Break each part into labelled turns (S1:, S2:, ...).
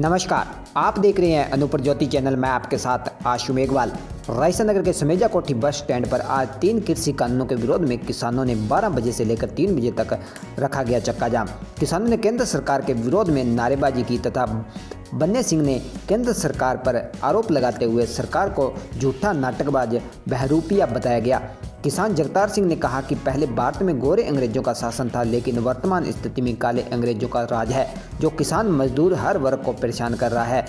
S1: नमस्कार, आप देख रहे हैं अनूपर ज्योति चैनल। मैं आपके साथ आशु मेघवाल। रायसन नगर के समेजा कोठी बस स्टैंड पर आज 3 कृषि कानूनों के विरोध में किसानों ने 12 बजे से लेकर 3 बजे तक रखा गया चक्का जाम। किसानों ने केंद्र सरकार के विरोध में नारेबाजी की तथा बन्ने सिंह ने केंद्र सरकार पर आरोप लगाते हुए सरकार को झूठा नाटकबाज बहरूपिया बताया गया। किसान जगतार सिंह ने कहा कि पहले भारत में गोरे अंग्रेजों का शासन था, लेकिन वर्तमान स्थिति में काले अंग्रेजों का राज है, जो किसान मजदूर हर वर्ग को परेशान कर रहा है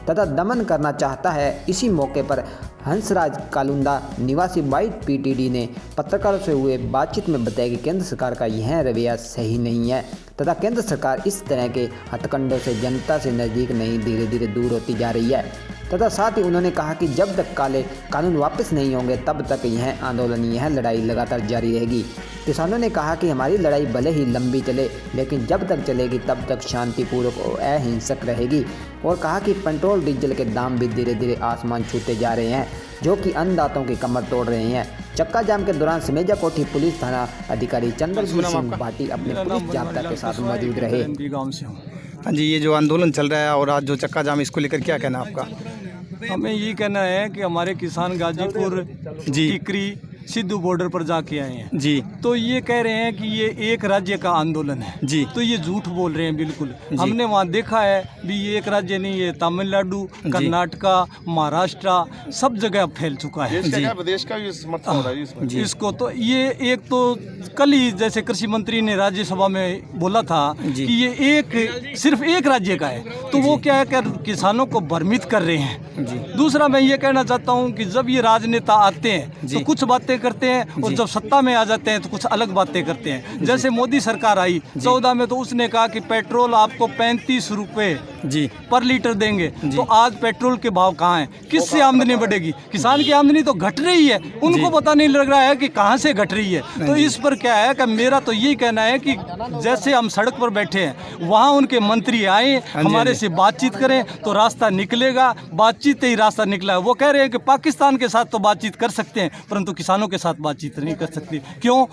S1: तथा दमन करना चाहता है। इसी मौके पर हंसराज कालुंदा निवासी वाइट पीटीडी ने पत्रकारों से हुए बातचीत में बताया कि केंद्र सरकार का यह रवैया सही नहीं है तथा केंद्र सरकार इस तरह के हथकंडों से जनता से नज़दीक नहीं धीरे धीरे दूर होती जा रही है तथा साथ ही उन्होंने कहा कि जब तक काले कानून वापस नहीं होंगे तब तक यह आंदोलन, यह लड़ाई लगातार जारी रहेगी। किसानों ने कहा कि हमारी लड़ाई भले ही लंबी चले, लेकिन जब तक चलेगी तब तक शांतिपूर्वक और अहिंसक रहेगी। और कहा कि पेट्रोल डीजल के दाम भी धीरे धीरे आसमान छूते जा रहे हैं, जो कि अन्नदाताओं की कमर तोड़ रहे हैं। चक्का जाम के दौरान समेजा कोठी पुलिस थाना अधिकारी चंद्रवीर सिंह भाटी अपने पुलिस जाब्ता के साथ मौजूद रहे।
S2: हाँ जी, ये जो आंदोलन चल रहा है और आज जो चक्का जाम, इसको लेकर क्या कहना आपका?
S3: हमें ये कहना है कि हमारे किसान गाजीपुर टिकरी सिद्धू बॉर्डर पर जाके आए हैं
S2: जी,
S3: तो ये कह रहे हैं कि ये एक राज्य का आंदोलन है
S2: जी,
S3: तो ये झूठ बोल रहे हैं बिल्कुल। हमने वहाँ देखा है भी ये एक राज्य नहीं, ये तमिलनाडु, कर्नाटका, महाराष्ट्र सब जगह फैल चुका है।
S4: देश का भी समर्थन हो रहा है
S3: इसको तो ये एक तो कल ही जैसे कृषि मंत्री ने राज्यसभा में बोला था कि ये एक सिर्फ एक राज्य का है, तो वो क्या है कि किसानों को भ्रमित कर रहे हैं। दूसरा मैं ये कहना चाहता हूँ कि जब ये राजनेता आते हैं तो कुछ बातें करते हैं और जब सत्ता में आ जाते हैं तो कुछ अलग बातें करते हैं। जैसे मोदी सरकार आई 14 में, तो उसने कहा कि पेट्रोल आपको 35 रुपए
S2: जी
S3: पर लीटर देंगे, तो आज पेट्रोल के भाव कहाँ हैं? किससे आमदनी बढ़ेगी? किसान की आमदनी तो घट रही है, उनको पता नहीं लग रहा है कि कहाँ से घट रही है। तो इस पर क्या है कि मेरा तो यही कहना है कि जैसे हम सड़क पर बैठे हैं, वहाँ उनके मंत्री आए, हमारे से बातचीत करें तो रास्ता निकलेगा। बातचीत ही रास्ता निकला है। वो कह रहे हैं कि पाकिस्तान के साथ तो बातचीत कर सकते हैं, परंतु किसानों के साथ बातचीत नहीं कर सकती। क्यों?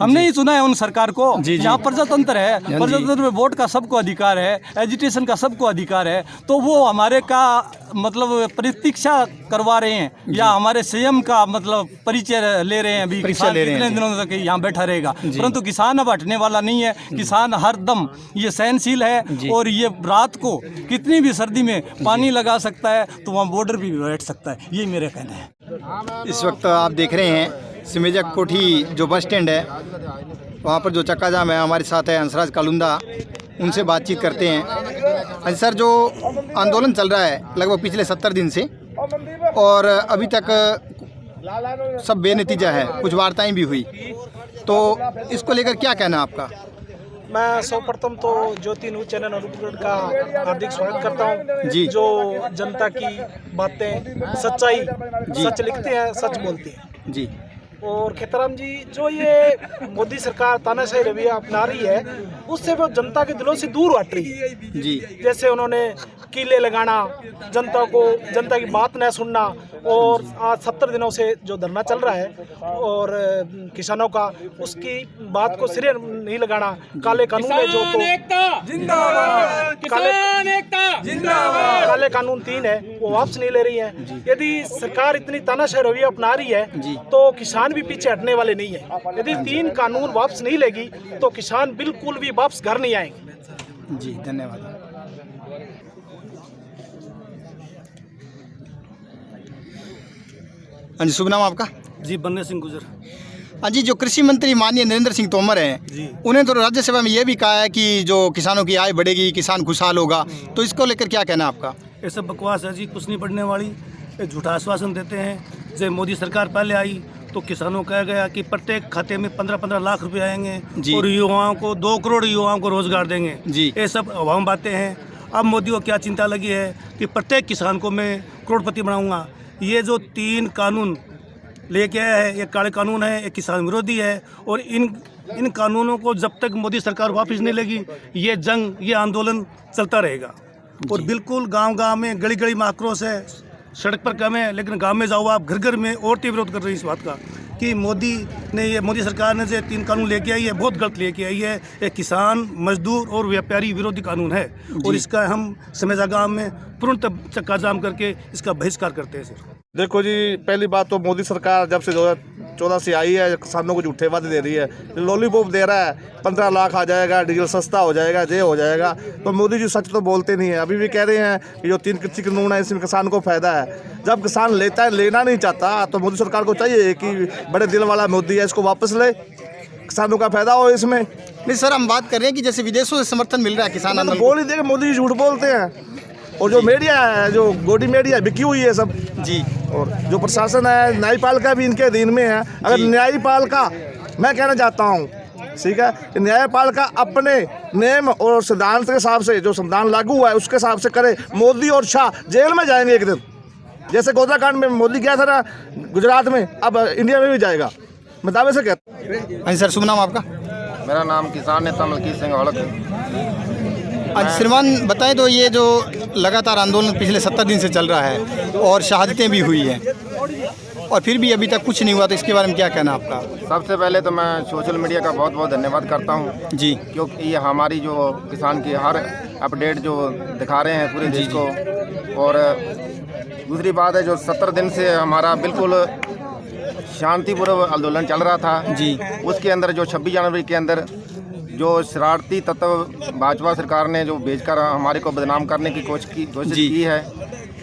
S3: हमने ही सुना है उन सरकार को। यहाँ प्रजातंत्र है, प्रजातंत्र में वोट का सबको अधिकार है, एजुटेशन का सबको अधिकार है, तो वो हमारे का मतलब प्रतीक्षा करवा रहे हैं या हमारे सीएम का मतलब परिचय ले रहे हैं। अभी किसान कितने दिनों तक यहाँ बैठा रहेगा, परंतु किसान अब हटने वाला नहीं है। किसान हर दम ये सहनशील है और ये रात को कितनी भी सर्दी में पानी लगा सकता है, तो वहाँ बॉर्डर भी बैठ सकता है। ये मेरा कहना है।
S2: इस वक्त आप देख रहे हैं समेजा कोठी जो बस स्टैंड है, वहाँ पर जो चक्का जाम है। हमारे साथ है हंसराज कालुंदा, उनसे बातचीत करते हैं। हाँ सर, जो आंदोलन चल रहा है लगभग पिछले 70 दिन से और अभी तक सब बेनतीजा है, कुछ वार्ताएं भी हुई, तो इसको लेकर क्या कहना आपका?
S5: मैं सर्वप्रथम तो ज्योति न्यूज चैनल अनूपगढ़ का हार्दिक स्वागत करता हूं
S2: जी,
S5: जो जनता की बातें सच्चाई सच लिखते हैं, सच बोलते हैं
S2: जी।
S5: और खेताराम जी, जो ये मोदी सरकार तानाशाही रवैया अपना रही है, उससे वो जनता के दिलों से दूर हट रही है
S2: जी।
S5: जैसे उन्होंने कीले लगाना, जनता को जनता की बात न सुनना, और आज 70 दिनों से जो धरना चल रहा है और किसानों का, उसकी बात को सिरे नहीं लगाना। काले कानून है जो तो काले कानून 3 है वो वापस नहीं ले रही है। यदि सरकार इतनी तानाशाही रवैया अपना रही है तो किसान भी पीछे हटने वाले नहीं है। यदि 3 कानून वापस नहीं लेगी तो किसान बिल्कुल भी वापस घर नहीं आएंगे।
S2: जी, धन्यवाद। हाँ जी, शुभ नाम आपका?
S6: जी, बन्ने सिंह गुजर।
S2: हाँ जी, जो कृषि मंत्री माननीय नरेंद्र सिंह तोमर हैं, उन्हें तो राज्यसभा में ये भी कहा है कि जो किसानों की आय बढ़ेगी, किसान खुशहाल होगा, तो इसको लेकर क्या कहना आपका?
S6: ये सब बकवास है जी, कुछ नहीं बढ़ने वाली। ये झूठा आश्वासन देते हैं। जब मोदी सरकार पहले आई तो किसानों को कहा गया कि प्रत्येक खाते में 15-15 लाख रुपए आएंगे और युवाओं को 2 करोड़ युवाओं को रोजगार देंगे जी। ये सब अवाम बातें हैं। अब मोदी को क्या चिंता लगी है कि प्रत्येक किसान को मैं करोड़पति बनाऊंगा। ये जो 3 कानून लेके आया है, ये काले कानून है, ये किसान विरोधी है, और इन कानूनों को जब तक मोदी सरकार वापस नहीं लेगी, ये जंग, ये आंदोलन चलता रहेगा। और बिल्कुल गांव-गांव में, गली-गली में आक्रोश है। सड़क पर कम है, लेकिन गांव में जाओ आप, घर घर में औरतें विरोध कर रही है इस बात का कि मोदी सरकार ने जो 3 कानून लेके आई है बहुत गलत लेके आई है। ये किसान, मजदूर और व्यापारी विरोधी कानून है और इसका हम समेजा गांव में पूर्णतः चक्का जाम करके इसका बहिष्कार करते हैं सर।
S4: देखो जी, पहली बात तो मोदी सरकार जब से 2014 से आई है किसानों को झूठे वादे दे रही है, लॉलीपॉप दे रहा है, 15 लाख आ जाएगा, डीजल सस्ता हो जाएगा, ये हो जाएगा। तो मोदी जी सच तो बोलते नहीं है। अभी भी कह रहे हैं कि जो 3 कृषि कानून है इसमें किसान को फायदा है। जब किसान लेता है, लेना नहीं चाहता, तो मोदी सरकार को चाहिए कि बड़े दिल वाला मोदी है, इसको वापस ले, किसानों का फायदा हो इसमें।
S2: नहीं सर, हम बात कर रहे हैं कि जैसे विदेशों से समर्थन मिल रहा है किसान आंदोलन
S4: बोल ही देगा, मोदी जी झूठ बोलते हैं। और जो मीडिया है, जो गोडी मीडिया बिकी हुई है सब
S2: जी।
S4: और जो प्रशासन है, न्यायपालिका भी इनके अधीन में है। अगर न्यायपालिका, मैं कहना चाहता हूँ, ठीक है, न्यायपालिका अपने नियम और सिद्धांत के हिसाब से, जो संविधान लागू हुआ है उसके हिसाब से करे, मोदी और शाह जेल में जाएंगे एक दिन। जैसे गोदराकांड में मोदी गया था ना गुजरात में, अब इंडिया में भी जाएगा, मैं दावे से कहता हूँ।
S2: हाँ सर, शुभ नाम आपका?
S7: मेरा नाम किसान नेता मलकीत सिंह औलख है।
S2: आज श्रीमान बताएं तो ये जो लगातार आंदोलन पिछले 70 दिन से चल रहा है और शहादतें भी हुई हैं और फिर भी अभी तक कुछ नहीं हुआ, तो इसके बारे में क्या कहना आपका?
S7: सबसे पहले तो मैं सोशल मीडिया का बहुत बहुत धन्यवाद करता हूँ
S2: जी,
S7: क्योंकि ये हमारी जो किसान की हर अपडेट जो दिखा रहे हैं पूरे देश को। और दूसरी बात है, जो 70 दिन से हमारा बिल्कुल शांतिपूर्वक आंदोलन चल रहा था
S2: जी,
S7: उसके अंदर जो 26 जनवरी के अंदर जो शरारती तत्व भाजपा सरकार ने जो भेजकर हमारे को बदनाम करने की कोशिश की है,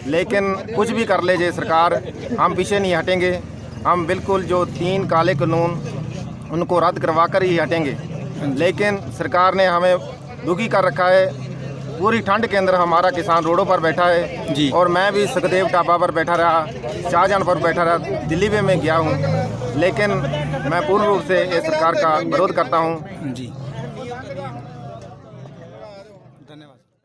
S7: लेकिन कुछ भी कर ले जे सरकार, हम पीछे नहीं हटेंगे। हम बिल्कुल जो 3 काले कानून उनको रद्द करवा कर ही हटेंगे। लेकिन सरकार ने हमें दुखी कर रखा है। पूरी ठंड के अंदर हमारा किसान रोडों पर बैठा है
S2: जी।
S7: और मैं भी सुखदेव ढाबा पर बैठा रहा, शाहजहां पर बैठा रहा, दिल्ली में मैं गया हूँ, लेकिन मैं पूर्ण रूप से इस सरकार का विरोध करता हूँ
S2: जी।